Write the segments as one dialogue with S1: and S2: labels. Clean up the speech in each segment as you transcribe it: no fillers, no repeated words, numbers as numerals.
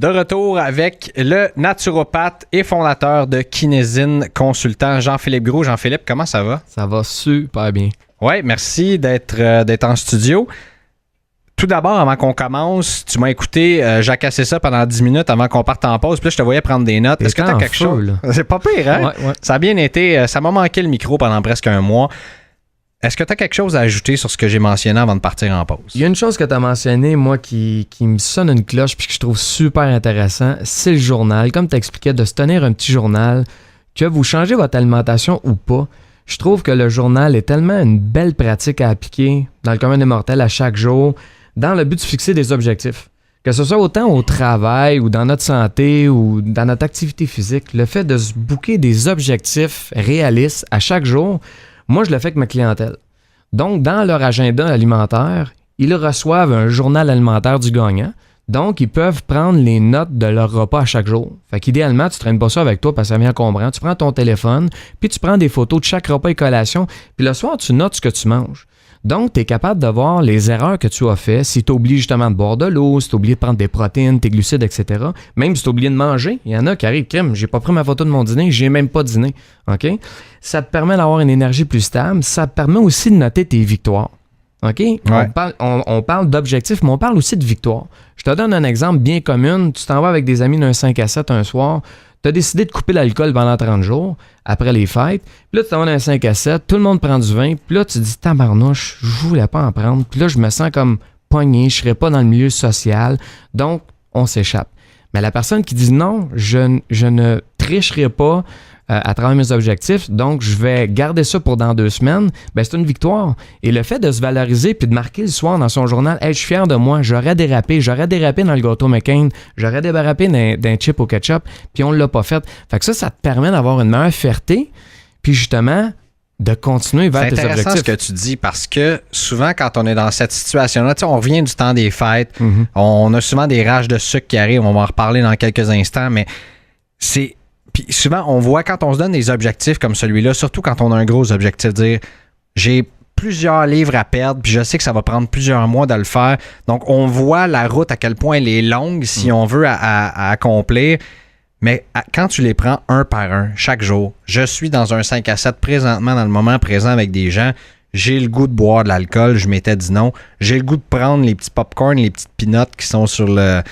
S1: De retour avec le naturopathe et fondateur de Kinésine Consultant, Jean-Philippe Groulx. Jean-Philippe, comment ça va?
S2: Ça va super bien.
S1: Oui, merci d'être en studio. Tout d'abord, avant qu'on commence, tu m'as écouté jacasser ça pendant 10 minutes avant qu'on parte en pause. Puis là, je te voyais prendre des notes. Est-ce que tu as quelque chose? C'est pas pire, hein?
S2: Ouais.
S1: Ça a bien été. Ça m'a manqué le micro pendant presque un mois. Est-ce que tu as quelque chose à ajouter sur ce que j'ai mentionné avant de partir en pause?
S2: Il y a une chose que tu as mentionnée, moi, qui me sonne une cloche puis que je trouve super intéressant, c'est le journal. Comme tu expliquais, de se tenir un petit journal, que vous changez votre alimentation ou pas. Je trouve que le journal est tellement une belle pratique à appliquer dans le commun des mortels à chaque jour, dans le but de fixer des objectifs. Que ce soit autant au travail ou dans notre santé ou dans notre activité physique, le fait de se booker des objectifs réalistes à chaque jour, moi, je le fais avec ma clientèle. Donc, dans leur agenda alimentaire, ils reçoivent un journal alimentaire du gagnant. Donc, ils peuvent prendre les notes de leur repas à chaque jour. Fait qu'idéalement, tu ne traînes pas ça avec toi parce que ça vient encombrant. Tu prends ton téléphone, puis tu prends des photos de chaque repas et collation, puis le soir, tu notes ce que tu manges. Donc, tu es capable de voir les erreurs que tu as faites, si tu oublies justement de boire de l'eau, si tu oublié de prendre des protéines, tes glucides, etc. Même si tu oublié de manger. Il y en a qui arrivent, crème, j'ai pas pris ma photo de mon dîner, j'ai même pas dîné. OK? Ça te permet d'avoir une énergie plus stable. Ça te permet aussi de noter tes victoires. OK?
S1: Ouais.
S2: On parle d'objectifs, mais on parle aussi de victoires. Je te donne un exemple bien commun. Tu t'en vas avec des amis d'un 5 à 7 un soir. Tu as décidé de couper l'alcool pendant 30 jours, après les fêtes. Puis là, tu t'en vas d'un 5 à 7, tout le monde prend du vin. Puis là, tu te dis, tabarnouche, je voulais pas en prendre. Puis là, je me sens comme pogné, je serais pas dans le milieu social. Donc, on s'échappe. Mais la personne qui dit non, je ne tricherai pas à travers mes objectifs, donc je vais garder ça pour dans 2 semaines, ben c'est une victoire. Et le fait de se valoriser puis de marquer le soir dans son journal, hey, je suis fier de moi, j'aurais dérapé dans le gâteau McCain, j'aurais dérapé d'un chip au ketchup, puis on l'a pas fait. Fait que ça te permet d'avoir une meilleure fierté, puis justement de continuer vers tes objectifs.
S1: C'est intéressant ce que tu dis parce que souvent, quand on est dans cette situation-là, on revient du temps des fêtes, on a souvent des rages de sucre qui arrivent, on va en reparler dans quelques instants, mais c'est... Puis souvent, on voit quand on se donne des objectifs comme celui-là, surtout quand on a un gros objectif, dire j'ai plusieurs livres à perdre, puis je sais que ça va prendre plusieurs mois de le faire. Donc, on voit la route à quel point elle est longue si on veut à accomplir. Mais quand tu les prends un par un, chaque jour, je suis dans un 5 à 7 présentement, dans le moment présent avec des gens, j'ai le goût de boire de l'alcool, je m'étais dit non. J'ai le goût de prendre les petits popcorn, les petites peanuts qui sont sur la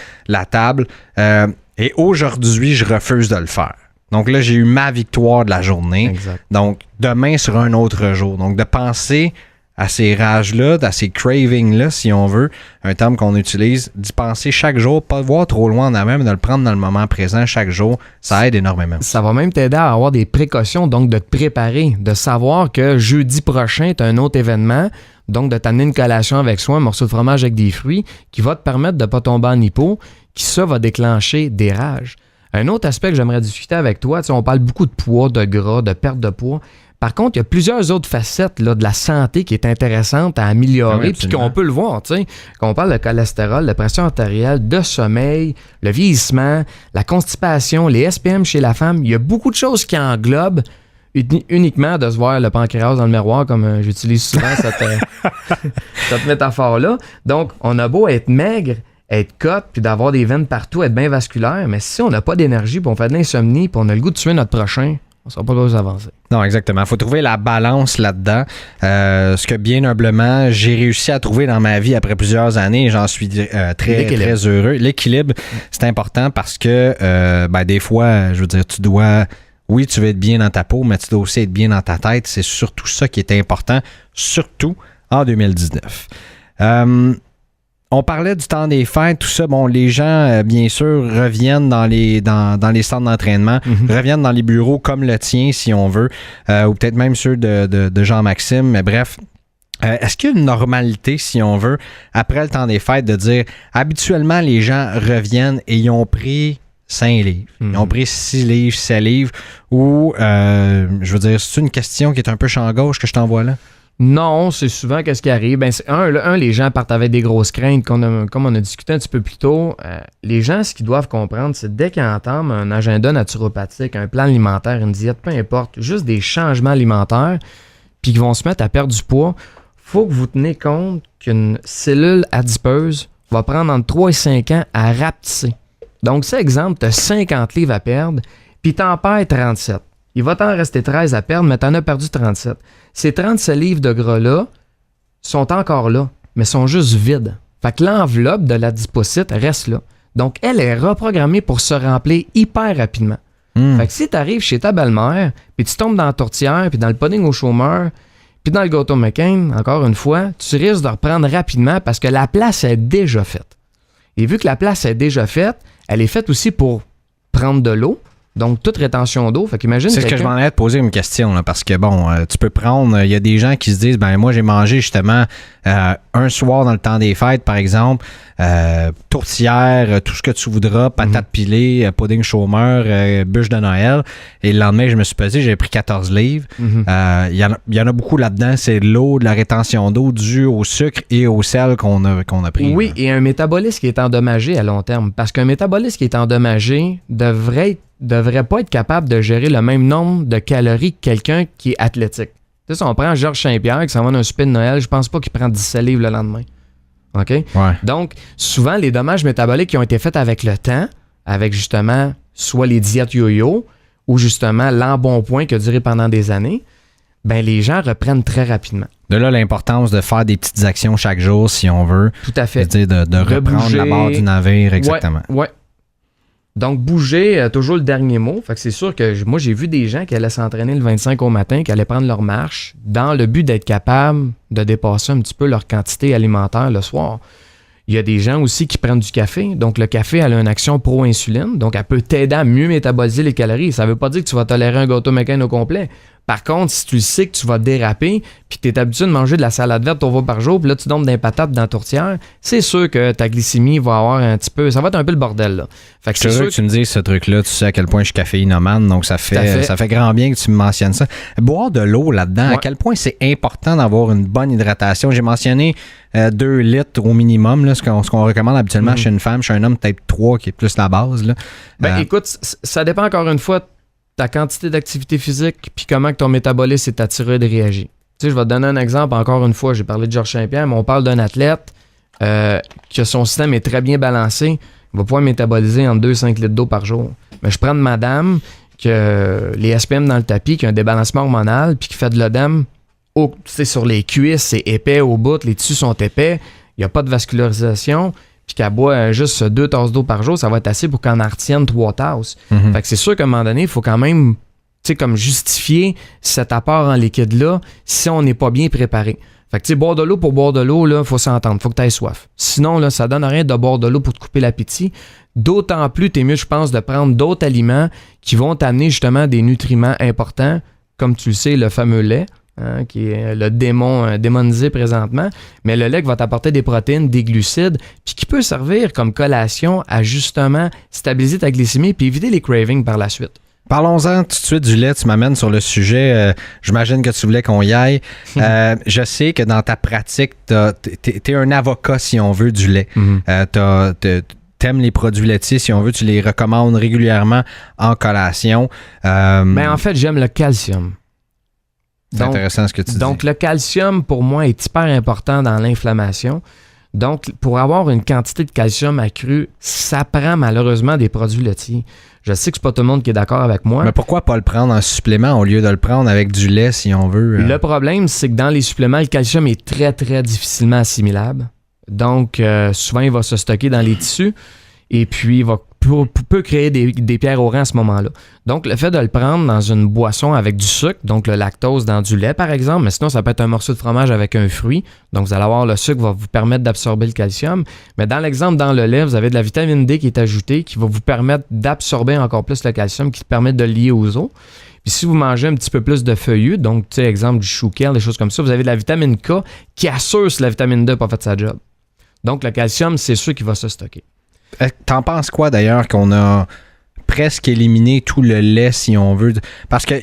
S1: table. Et aujourd'hui, je refuse de le faire. Donc là, j'ai eu ma victoire de la journée.
S2: Exact.
S1: Donc, demain sera un autre jour. Donc, de penser à ces rages-là, à ces cravings-là, si on veut, un terme qu'on utilise, d'y penser chaque jour, pas de voir trop loin en avant, mais de le prendre dans le moment présent chaque jour, ça aide énormément.
S2: Ça va même t'aider à avoir des précautions, donc de te préparer, de savoir que jeudi prochain, tu as un autre événement, donc de t'amener une collation avec soi, un morceau de fromage avec des fruits, qui va te permettre de ne pas tomber en hypo, qui ça va déclencher des rages. Un autre aspect que j'aimerais discuter avec toi, on parle beaucoup de poids, de gras, de perte de poids. Par contre, il y a plusieurs autres facettes là, de la santé qui est intéressante à améliorer, puis qu'on peut le voir. Quand on parle de cholestérol, de pression artérielle, de sommeil, le vieillissement, la constipation, les SPM chez la femme, il y a beaucoup de choses qui englobent uniquement de se voir le pancréas dans le miroir, comme j'utilise souvent cette métaphore-là. Donc, on a beau être maigre, être cote, puis d'avoir des veines partout, être bien vasculaire, mais si on n'a pas d'énergie, puis on fait de l'insomnie, puis on a le goût de tuer notre prochain, on ne sera pas là aux avancées.
S1: Non, exactement. Il faut trouver la balance là-dedans. Ce que bien humblement, j'ai réussi à trouver dans ma vie après plusieurs années, et j'en suis très heureux. L'équilibre, c'est important parce que des fois, je veux dire, tu veux être bien dans ta peau, mais tu dois aussi être bien dans ta tête. C'est surtout ça qui est important, surtout en 2019. On parlait du temps des fêtes, tout ça. Bon, les gens, bien sûr, reviennent dans les centres d'entraînement, reviennent dans les bureaux comme le tien, si on veut, ou peut-être même ceux de Jean-Maxime, mais bref. Est-ce qu'il y a une normalité, si on veut, après le temps des fêtes, de dire habituellement, les gens reviennent et ils ont pris 5 livres, ils ont pris 6 livres, 7 livres, ou, je veux dire, c'est une question qui est un peu champ gauche que je t'envoie là?
S2: Non, c'est souvent qu'est-ce qui arrive. Ben, les gens partent avec des grosses craintes, comme on a discuté un petit peu plus tôt. Les gens, ce qu'ils doivent comprendre, c'est dès qu'ils entament un agenda naturopathique, un plan alimentaire, une diète, peu importe, juste des changements alimentaires, puis qu'ils vont se mettre à perdre du poids, faut que vous tenez compte qu'une cellule adipeuse va prendre entre 3 et 5 ans à rapetisser. Donc, c'est exemple, tu as 50 livres à perdre, puis t'en perds 37. Il va t'en rester 13 à perdre, mais t'en as perdu 37. Ces 37 livres de gras-là sont encore là, mais sont juste vides. Fait que l'enveloppe de l'adipocyte reste là. Donc, elle est reprogrammée pour se remplir hyper rapidement. Fait que si tu arrives chez ta belle-mère, puis tu tombes dans la tourtière, puis dans le pudding au chômeur, puis dans le gâteau McCain, encore une fois, tu risques de reprendre rapidement parce que la place est déjà faite. Et vu que la place est déjà faite, elle est faite aussi pour prendre de l'eau. Donc, toute rétention d'eau. Fait qu'imagine.
S1: C'est ce que je m'en allais te poser une question, là, parce que bon, tu peux prendre. Il y a des gens qui se disent, ben moi, j'ai mangé justement un soir dans le temps des fêtes, par exemple, tourtière, tout ce que tu voudras, patates pilées, pudding chômeur, bûche de Noël. Et le lendemain, je me suis pesé, j'ai pris 14 livres. Il y en a beaucoup là-dedans. C'est de l'eau, de la rétention d'eau due au sucre et au sel qu'on a pris.
S2: Oui, et un métabolisme qui est endommagé à long terme. Parce qu'un métabolisme qui est endommagé devrait pas être capable de gérer le même nombre de calories que quelqu'un qui est athlétique. Tu sais, si on prend Georges Saint-Pierre qui s'en va d'un souper de Noël, je pense pas qu'il prend 17 livres le lendemain. OK?
S1: Ouais.
S2: Donc, souvent, les dommages métaboliques qui ont été faits avec le temps, avec justement soit les diètes yo-yo ou justement l'embonpoint qui a duré pendant des années, ben les gens reprennent très rapidement.
S1: De là, l'importance de faire des petites actions chaque jour, si on veut.
S2: Tout à fait.
S1: C'est-à-dire de reprendre la barre du navire, exactement.
S2: Ouais. Donc, bouger, toujours le dernier mot. Fait que c'est sûr que moi, j'ai vu des gens qui allaient s'entraîner le 25 au matin, qui allaient prendre leur marche dans le but d'être capable de dépasser un petit peu leur quantité alimentaire le soir. Il y a des gens aussi qui prennent du café. Donc, le café, elle a une action pro-insuline. Donc, elle peut t'aider à mieux métaboliser les calories. Ça ne veut pas dire que tu vas tolérer un gâteau McCain au complet. Par contre, si tu le sais que tu vas déraper, puis que tu es habitué de manger de la salade verte 3 fois par jour, puis là, tu tombes dans les patates dans la tourtière, c'est sûr que ta glycémie va avoir un petit peu... Ça va être un peu le bordel, là. Fait que
S1: c'est sûr que tu me dises ce truc-là, tu sais à quel point je suis caféinomane, donc ça fait grand bien que tu me mentionnes ça. Boire de l'eau là-dedans, à quel point c'est important d'avoir une bonne hydratation. J'ai mentionné 2 litres au minimum, là, ce qu'on recommande habituellement chez une femme. Chez un homme, peut-être 3, qui est plus la base. Là.
S2: Écoute, ça dépend encore une fois ta quantité d'activité physique puis comment que ton métabolisme et ta thyroïde réagit. Tu sais, je vais te donner un exemple. Encore une fois, j'ai parlé de Georges Saint-Pierre, mais on parle d'un athlète que son système est très bien balancé. Il va pouvoir métaboliser entre 2 et 5 litres d'eau par jour. Mais je prends de madame qui a les SPM dans le tapis, qui a un débalancement hormonal puis qui fait de l'œdème sur les cuisses, c'est épais au bout, les tissus sont épais, il n'y a pas de vascularisation, puis qu'elle boit juste 2 tasses d'eau par jour, ça va être assez pour qu'elle en retienne 3 tasses. Fait que c'est sûr qu'à un moment donné, il faut quand même comme justifier cet apport en liquide-là si on n'est pas bien préparé. Fait que tu sais, boire de l'eau pour boire de l'eau, il faut s'entendre, faut que tu aies soif. Sinon, là, ça donne rien de boire de l'eau pour te couper l'appétit. D'autant plus, t'es mieux, je pense, de prendre d'autres aliments qui vont t'amener justement des nutriments importants, comme tu le sais, le fameux lait. Qui est le démon démonisé présentement, mais le lait va t'apporter des protéines, des glucides, puis qui peut servir comme collation à justement stabiliser ta glycémie puis éviter les cravings par la suite.
S1: Parlons-en tout de suite du lait. Tu m'amènes sur le sujet. J'imagine que tu voulais qu'on y aille. Je sais que dans ta pratique, t'es un avocat, si on veut, du lait. T'aimes les produits laitiers, si on veut, tu les recommandes régulièrement en collation.
S2: Mais en fait, j'aime le calcium.
S1: C'est intéressant ce que tu dis.
S2: Donc, le calcium, pour moi, est hyper important dans l'inflammation. Donc, pour avoir une quantité de calcium accrue, ça prend malheureusement des produits laitiers. Je sais que c'est pas tout le monde qui est d'accord avec moi.
S1: Mais pourquoi pas le prendre en supplément au lieu de le prendre avec du lait, si on veut?
S2: Le problème, c'est que dans les suppléments, le calcium est très, très difficilement assimilable. Donc, souvent, il va se stocker dans les tissus et puis il peut créer des pierres au rein à ce moment-là. Donc, le fait de le prendre dans une boisson avec du sucre, donc le lactose dans du lait, par exemple, mais sinon, ça peut être un morceau de fromage avec un fruit. Donc, vous allez avoir le sucre va vous permettre d'absorber le calcium. Mais dans l'exemple, dans le lait, vous avez de la vitamine D qui est ajoutée, qui va vous permettre d'absorber encore plus le calcium, qui permet de le lier aux os. Puis si vous mangez un petit peu plus de feuillus, donc, tu sais, exemple du chou kale, des choses comme ça, vous avez de la vitamine K qui assure si la vitamine D n'a pas fait sa job. Donc, le calcium, c'est sûr qu'il va se stocker.
S1: T'en penses quoi d'ailleurs qu'on a presque éliminé tout le lait, si on veut? Parce que,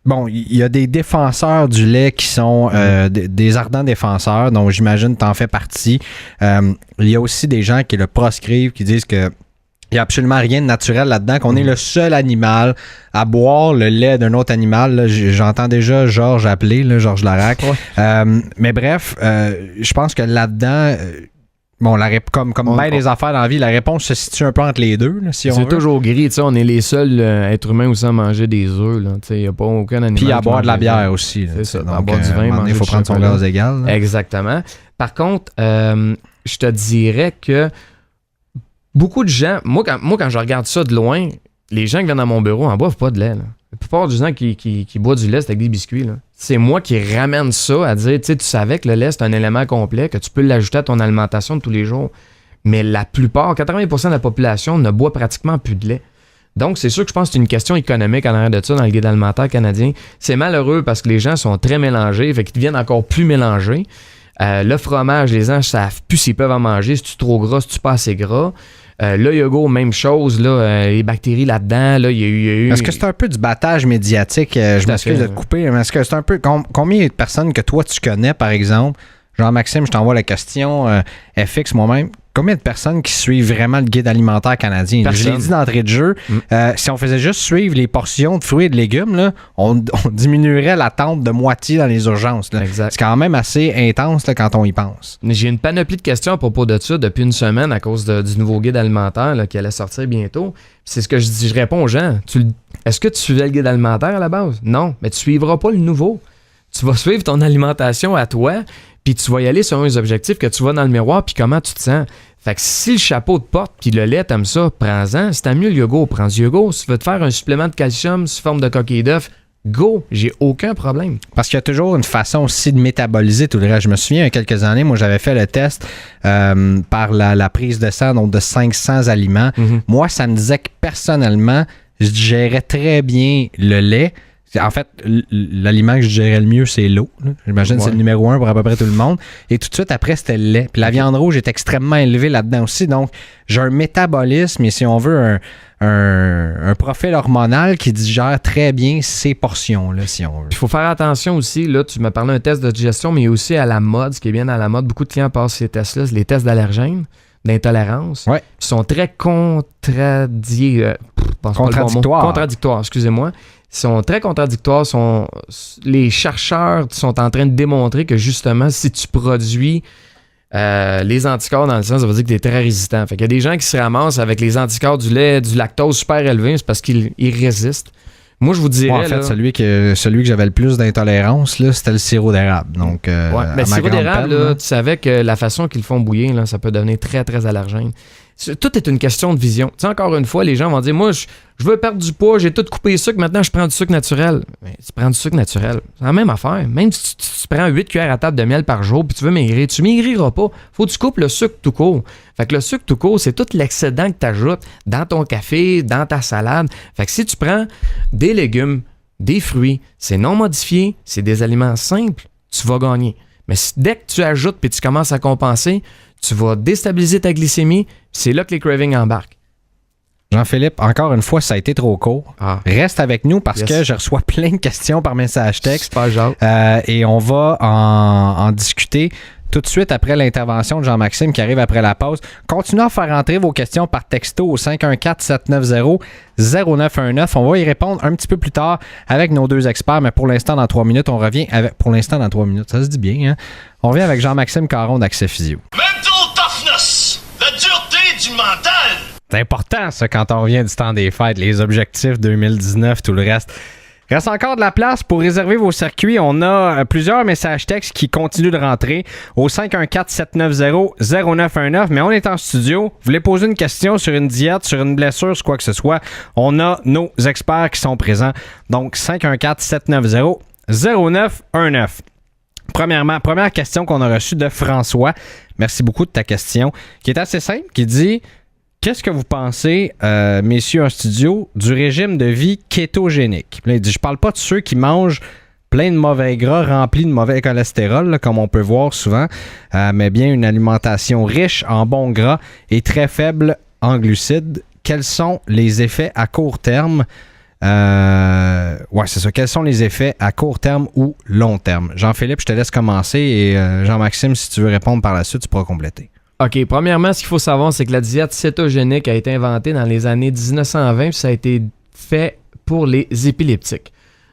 S1: bon, il y a des défenseurs du lait qui sont des ardents défenseurs, donc j'imagine que t'en fais partie. Il y a aussi des gens qui le proscrivent, qui disent que il n'y a absolument rien de naturel là-dedans, qu'on est le seul animal à boire le lait d'un autre animal. Là, j'entends déjà Georges appeler, là, Georges Larac. Ouais. Mais bref, je pense que là-dedans... Bon, comme bien des affaires dans la vie, la réponse se situe un peu entre les deux, là, si on veut.
S2: C'est toujours gris, tu sais, on est les seuls êtres humains aussi à manger des œufs, là, tu sais, il n'y a pas aucun animal.
S1: Puis à boire de la bière aussi. Là,
S2: c'est ça,
S1: donc,
S2: à boire du vin,
S1: il faut prendre son gaz égal. Là.
S2: Exactement. Par contre, je te dirais que beaucoup de gens, moi quand je regarde ça de loin, les gens qui viennent dans mon bureau en boivent pas de lait, là. La plupart des gens qui boivent du lait, c'est avec des biscuits. Là. C'est moi qui ramène ça à dire, tu savais que le lait, c'est un élément complet, que tu peux l'ajouter à ton alimentation de tous les jours. Mais la plupart, 80% de la population ne boit pratiquement plus de lait. Donc, c'est sûr que je pense que c'est une question économique en arrière de ça dans le guide alimentaire canadien. C'est malheureux parce que les gens sont très mélangés, fait qu'ils deviennent encore plus mélangés. Le fromage, les gens ne savent plus s'ils peuvent en manger, si tu es trop gras, si tu pas assez gras. Le yogourt, même chose, là, les bactéries là-dedans, là, il y a eu...
S1: Est-ce que c'est un peu du battage médiatique? Je m'excuse de te couper, mais est-ce que c'est un peu... Combien de personnes que toi, tu connais, par exemple, Jean-Maxime, je t'envoie la question FX moi-même, combien de personnes qui suivent vraiment le guide alimentaire canadien?
S2: Personne.
S1: Je l'ai dit d'entrée de jeu, si on faisait juste suivre les portions de fruits et de légumes, là, on diminuerait l'attente de moitié dans les urgences. Là.
S2: Exact.
S1: C'est quand même assez intense là, quand on y pense.
S2: J'ai une panoplie de questions à propos de ça depuis une semaine à cause du nouveau guide alimentaire là, qui allait sortir bientôt. C'est ce que je dis, je réponds aux gens. Est-ce que tu suivais le guide alimentaire à la base? Non, mais tu suivras pas le nouveau. Tu vas suivre ton alimentation à toi, puis tu vas y aller selon les objectifs que tu vois dans le miroir, puis comment tu te sens. Fait que si le chapeau te porte, puis le lait, t'aimes ça, prends-en. Si t'aimes mieux le yogourt, prends du yogourt. Si tu veux te faire un supplément de calcium sous forme de coquille d'œuf, go, j'ai aucun problème.
S1: Parce qu'il y a toujours une façon aussi de métaboliser tout le reste. Je me souviens, il y a quelques années, moi, j'avais fait le test par la prise de sang donc de 500 aliments. Mm-hmm. Moi, ça me disait que personnellement, je digérais très bien le lait. En fait, l'aliment que je digérais le mieux, c'est l'eau. Là. J'imagine que c'est le numéro 1 pour à peu près tout le monde. Et tout de suite après, c'était le lait. Puis la viande rouge est extrêmement élevée là-dedans aussi. Donc, j'ai un métabolisme et si on veut, un profil hormonal qui digère très bien ces portions-là, si on veut.
S2: Il faut faire attention aussi. Là, tu m'as parlé d'un test de digestion, mais aussi à la mode, ce qui est bien à la mode. Beaucoup de clients passent ces tests-là, c'est les tests d'allergènes, d'intolérance.
S1: Ouais.
S2: Qui sont très contradictoires, excusez-moi. Ils sont très contradictoires. Les chercheurs sont en train de démontrer que justement, si tu produis les anticorps dans le sang, ça veut dire que tu es très résistant. Fait qu'il y a des gens qui se ramassent avec les anticorps du lait, du lactose super élevé, c'est parce qu'ils résistent. Moi, je vous dirais...
S1: en fait, là, celui que j'avais le plus d'intolérance, là, c'était le sirop d'érable. Donc,
S2: mais le sirop d'érable, là, tu savais que la façon qu'ils le font bouillir, là, ça peut devenir très, très allergène. Tout est une question de vision. Tu sais, encore une fois, les gens vont dire, moi, je veux perdre du poids, j'ai tout coupé le sucre, maintenant je prends du sucre naturel. Mais tu prends du sucre naturel. C'est la même affaire. Même si tu prends 8 cuillères à table de miel par jour puis tu veux maigrir, tu maigriras pas. Faut que tu coupes le sucre tout court. Fait que le sucre tout court, c'est tout l'excédent que tu ajoutes dans ton café, dans ta salade. Fait que si tu prends des légumes, des fruits, c'est non modifié, c'est des aliments simples, tu vas gagner. Mais dès que tu ajoutes puis tu commences à compenser, tu vas déstabiliser ta glycémie, c'est là que les cravings embarquent.
S1: Jean-Philippe, encore une fois, ça a été trop court. Reste avec nous parce que je reçois plein de questions par message texte. Et on va en discuter tout de suite après l'intervention de Jean-Maxime qui arrive après la pause. Continuez à faire entrer vos questions par texto au 514-790-0919. On va y répondre un petit peu plus tard avec nos deux experts, mais pour l'instant, dans 3 minutes, on revient avec... Pour l'instant, dans 3 minutes, ça se dit bien, hein? On revient avec Jean-Maxime Caron d'Accès Physio.
S3: Mental toughness, la dureté du mental.
S1: C'est important, ça, quand on revient du temps des fêtes, les objectifs 2019, tout le reste. Il reste encore de la place pour réserver vos circuits. On a plusieurs messages textes qui continuent de rentrer au 514-790-0919. Mais on est en studio. Vous voulez poser une question sur une diète, sur une blessure, sur quoi que ce soit. On a nos experts qui sont présents. Donc, 514-790-0919. Premièrement, première question qu'on a reçue de François. Merci beaucoup de ta question. Qui est assez simple, qui dit... Qu'est-ce que vous pensez, messieurs en studio, du régime de vie kétogénique? Là, il dit, je parle pas de ceux qui mangent plein de mauvais gras remplis de mauvais cholestérol, là, comme on peut voir souvent, mais bien une alimentation riche en bons gras et très faible en glucides. Quels sont les effets à court terme? C'est ça. Quels sont les effets à court terme ou long terme? Jean-Philippe, je te laisse commencer et Jean-Maxime, si tu veux répondre par la suite, tu pourras compléter.
S2: OK. Premièrement, ce qu'il faut savoir, c'est que la diète cétogénique a été inventée dans les années 1920 puis ça a été fait pour les épileptiques.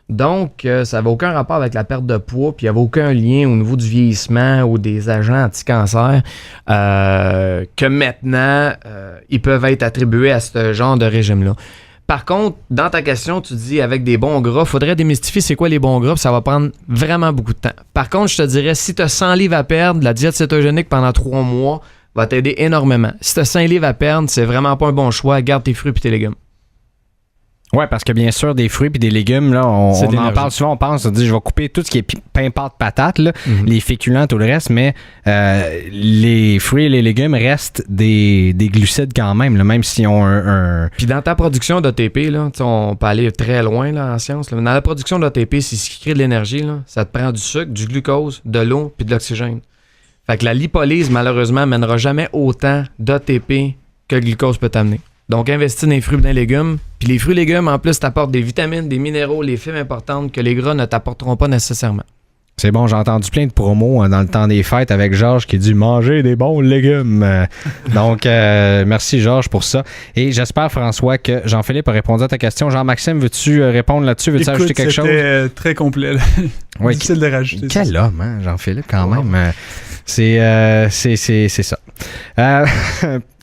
S2: Donc, ça n'avait aucun rapport avec la perte de poids, puis il n'y avait aucun lien au niveau du vieillissement ou des agents anti-cancer que maintenant, ils peuvent être attribués à ce genre de régime-là. Par contre, dans ta question, tu dis avec des bons gras, il faudrait démystifier c'est quoi les bons gras, puis ça va prendre vraiment beaucoup de temps. Par contre, je te dirais, si tu as 100 livres à perdre, la diète cétogénique pendant 3 mois va t'aider énormément. Si tu as 5 livres à perdre, c'est vraiment pas un bon choix. Garde tes fruits et tes légumes.
S1: Oui, parce que bien sûr, des fruits et des légumes, là, on en parle souvent, on dit je vais couper tout ce qui est pain, pâte, patate, là, les féculents, tout le reste, mais les fruits et les légumes restent des glucides quand même, là, même s'ils ont un...
S2: Puis dans ta production d'ATP, là, on peut aller très loin là, en science, là, mais dans la production d'ATP, c'est ce qui crée de l'énergie, là, ça te prend du sucre, du glucose, de l'eau puis de l'oxygène. Fait que la lipolyse, malheureusement, mènera jamais autant d'ATP que le glucose peut t'amener. Donc, investis dans les fruits et dans les légumes. Puis les fruits et légumes, en plus, t'apportent des vitamines, des minéraux, les fibres importantes que les gras ne t'apporteront pas nécessairement.
S1: C'est bon, j'ai entendu plein de promos dans le temps des fêtes avec Georges qui dit « Manger des bons légumes ». Donc, merci Georges pour ça. Et j'espère, François, que Jean-Philippe a répondu à ta question. Jean-Maxime, veux-tu répondre là-dessus? Veux-tu ajouter quelque chose?
S4: C'était très complet. Oui, difficile de rajouter.
S1: Quel homme, hein, Jean-Philippe, quand même. C'est ça.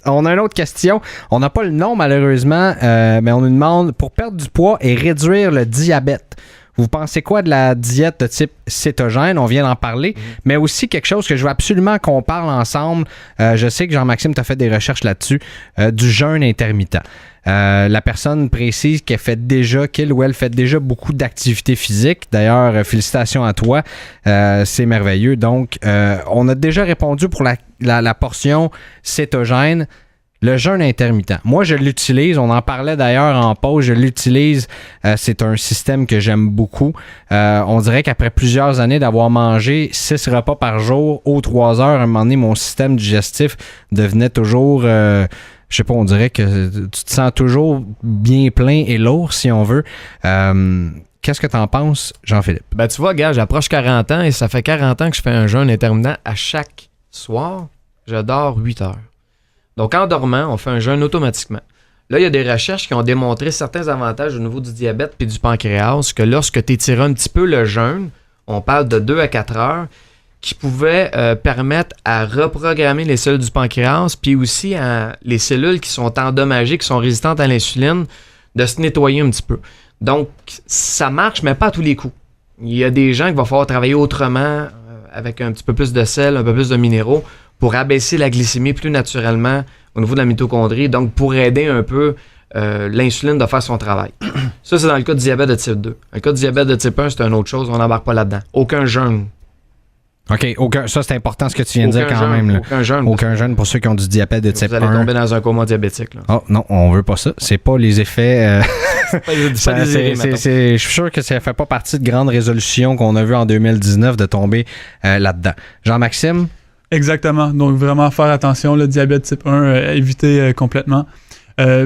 S1: On a une autre question. On n'a pas le nom, malheureusement, mais on nous demande, pour perdre du poids et réduire le diabète, vous pensez quoi de la diète de type cétogène? On vient d'en parler, mais aussi quelque chose que je veux absolument qu'on parle ensemble. Je sais que Jean-Maxime t'a fait des recherches là-dessus, du jeûne intermittent. La personne précise qu'il ou elle fait déjà beaucoup d'activités physiques. D'ailleurs, félicitations à toi. C'est merveilleux. Donc, on a déjà répondu pour la portion cétogène. Le jeûne intermittent. Moi, je l'utilise. On en parlait d'ailleurs en pause. Je l'utilise. C'est un système que j'aime beaucoup. On dirait qu'après plusieurs années d'avoir mangé 6 repas par jour aux 3 heures, à un moment donné, mon système digestif devenait toujours... je sais pas, on dirait que tu te sens toujours bien plein et lourd, si on veut. Qu'est-ce que tu en penses, Jean-Philippe?
S2: Ben, tu vois, gars, j'approche 40 ans et ça fait 40 ans que je fais un jeûne intermittent. À chaque soir, je dors 8 heures. Donc, en dormant, on fait un jeûne automatiquement. Là, il y a des recherches qui ont démontré certains avantages au niveau du diabète puis du pancréas, que lorsque tu étires un petit peu le jeûne, on parle de 2 à 4 heures, qui pouvait permettre à reprogrammer les cellules du pancréas, puis aussi les cellules qui sont endommagées, qui sont résistantes à l'insuline, de se nettoyer un petit peu. Donc, ça marche, mais pas à tous les coups. Il y a des gens qu'il va falloir travailler autrement, avec un petit peu plus de sel, un peu plus de minéraux, pour abaisser la glycémie plus naturellement au niveau de la mitochondrie, donc pour aider un peu l'insuline de faire son travail. Ça, c'est dans le cas du diabète de type 2. Dans le cas du diabète de type 1, c'est une autre chose, on n'embarque pas là-dedans. Aucun jeûne.
S1: OK, ça c'est important ce que tu viens de dire quand même. Là. Aucun jeûne pour ceux qui ont du diabète de type 1.
S2: Vous allez tomber dans un coma diabétique. Là.
S1: Oh non, on veut pas ça. C'est pas les effets... je suis sûr que ça fait pas partie de grandes résolutions qu'on a vues en 2019 de tomber là-dedans. Jean-Maxime?
S4: Exactement. Donc, vraiment faire attention. Le diabète type 1, éviter complètement.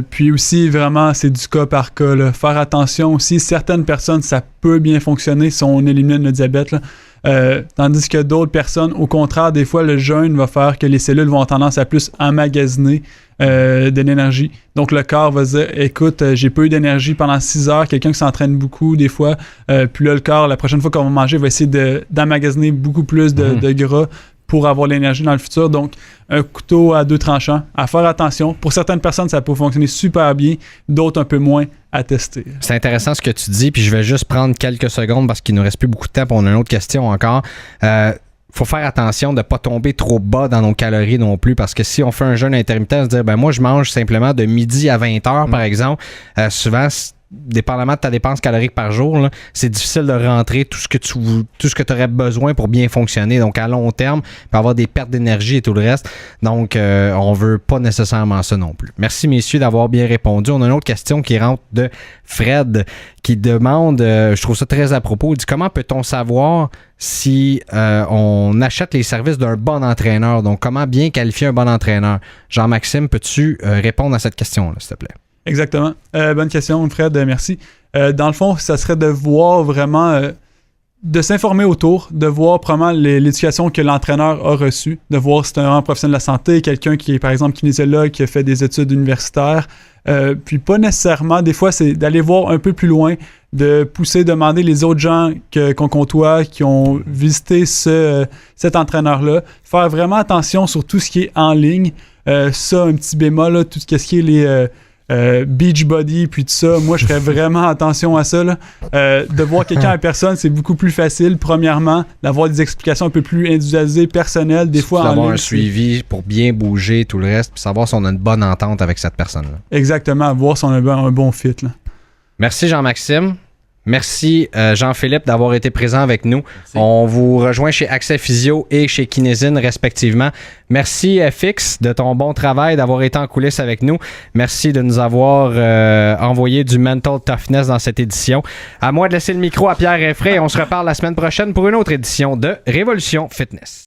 S4: Puis aussi, vraiment, c'est du cas par cas. Là. Faire attention aussi. Certaines personnes, ça peut bien fonctionner si on élimine le diabète. Là. Tandis que d'autres personnes, au contraire, des fois, le jeûne va faire que les cellules vont avoir tendance à plus emmagasiner de l'énergie. Donc, le corps va se dire, écoute, j'ai pas eu d'énergie pendant 6 heures. Quelqu'un qui s'entraîne beaucoup, des fois. Puis là, le corps, la prochaine fois qu'on va manger, va essayer d'emmagasiner beaucoup plus de gras pour avoir l'énergie dans le futur. Donc, un couteau à 2 tranchants, à faire attention. Pour certaines personnes, ça peut fonctionner super bien, d'autres un peu moins, à tester.
S1: C'est intéressant ce que tu dis, puis je vais juste prendre quelques secondes parce qu'il nous reste plus beaucoup de temps, puis on a une autre question encore. Faut faire attention de ne pas tomber trop bas dans nos calories non plus, parce que si on fait un jeûne intermittent, se dire, ben moi, je mange simplement de midi à 20 heures, par exemple, souvent, dépendamment de ta dépense calorique par jour, là, c'est difficile de rentrer tout ce que tu aurais besoin pour bien fonctionner. Donc, à long terme, il peut y avoir des pertes d'énergie et tout le reste. Donc, on veut pas nécessairement ça non plus. Merci, messieurs, d'avoir bien répondu. On a une autre question qui rentre de Fred, qui demande, je trouve ça très à propos, il dit, comment peut-on savoir si on achète les services d'un bon entraîneur? Donc, comment bien qualifier un bon entraîneur? Jean-Maxime, peux-tu répondre à cette question-là, s'il te plaît?
S4: Exactement. Bonne question, Fred. Merci. Dans le fond, ça serait de voir vraiment, de s'informer autour, de voir probablement l'éducation que l'entraîneur a reçue, de voir si c'est un professionnel de la santé, quelqu'un qui est, par exemple, kinésiologue, qui a fait des études universitaires. Puis pas nécessairement, des fois, c'est d'aller voir un peu plus loin, de pousser, demander les autres gens qu'on côtoie, qui ont visité cet entraîneur-là. Faire vraiment attention sur tout ce qui est en ligne. Ça, un petit bémol, là, tout ce qui est les Beachbody, puis tout ça. Moi, je ferais vraiment attention à ça. Là. De voir quelqu'un en personne, c'est beaucoup plus facile. Premièrement, d'avoir des explications un peu plus individualisées, personnelles. Des fois, en
S1: d'avoir
S4: ligne,
S1: un suivi pour bien bouger, tout le reste, puis savoir si on a une bonne entente avec cette personne-là.
S4: Exactement, voir si on a un bon fit. Là.
S1: Merci Jean-Maxime. Merci Jean-Philippe d'avoir été présent avec nous. Merci. On vous rejoint chez Accès Physio et chez Kinesine respectivement. Merci FX de ton bon travail, d'avoir été en coulisses avec nous. Merci de nous avoir envoyé du mental toughness dans cette édition. À moi de laisser le micro à Pierre Effray. On se reparle la semaine prochaine pour une autre édition de Révolution Fitness.